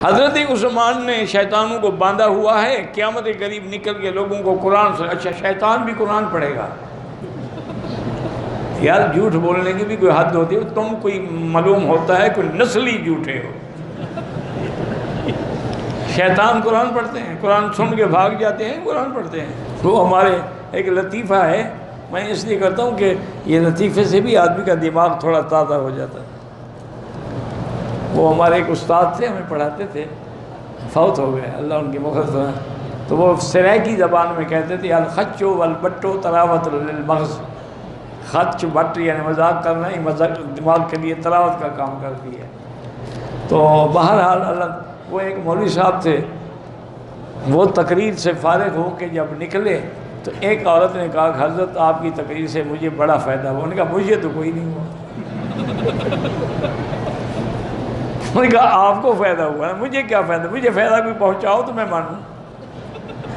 حضرت عثمان نے شیطانوں کو باندھا ہوا ہے، قیامت قریب نکل کے لوگوں کو قرآن سے، اچھا شیطان بھی قرآن پڑھے گا؟ یار جھوٹ بولنے کی بھی کوئی حد ہوتی ہے، تم کوئی معلوم ہوتا ہے کوئی نسلی جھوٹے ہو۔ شیطان قرآن پڑھتے ہیں، قرآن سن کے بھاگ جاتے ہیں، قرآن پڑھتے ہیں۔ وہ ہمارے ایک لطیفہ ہے، میں اس لیے کرتا ہوں کہ یہ لطیفے سے بھی آدمی کا دماغ تھوڑا تازہ ہو جاتا ہے۔ وہ ہمارے ایک استاد تھے، ہمیں پڑھاتے تھے، فوت ہو گئے، اللہ ان کی مغفرت کرے۔ تو وہ سرائکی زبان میں کہتے تھے الخچ والبٹو تلاوت للمغز، خچ بٹ یعنی مذاق کرنا ہی دماغ کے لیے تلاوت کا کام کرتی ہے۔ تو بہرحال اللہ، وہ ایک مولوی صاحب تھے، وہ تقریر سے فارغ ہو کے جب نکلے تو ایک عورت نے کہا کہ حضرت آپ کی تقریر سے مجھے بڑا فائدہ ہوا۔ انہوں نے کہا مجھے تو کوئی نہیں ہوا۔ انہوں نے کہا آپ کو فائدہ ہوا، مجھے کیا فائدہ، مجھے فائدہ کوئی پہنچاؤ تو میں مانوں۔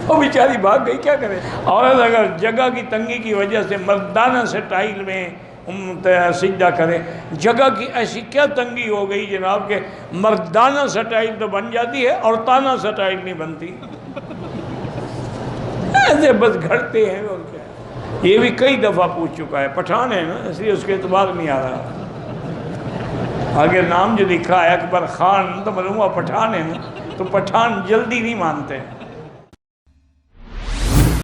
وہ بیچاری بھاگ گئی، کیا کرے۔ عورت اگر جگہ کی تنگی کی وجہ سے مردانہ سٹائل میں سجدہ کرے، جگہ کی ایسی کیا تنگی ہو گئی جناب کہ مردانہ سٹائل تو بن جاتی ہے، عورتانہ سٹائل نہیں بنتی۔ ایسے بس گھڑتے ہیں اور کیا۔ یہ بھی کئی دفعہ پوچھ چکا ہے، پٹھان ہے نا اس لیے اس کے اعتبار نہیں آ رہا۔ آگے نام جو لکھا ہے اکبر خان تو معلوم ہوا پٹھان ہے نا، تو پٹھان جلدی نہیں مانتے۔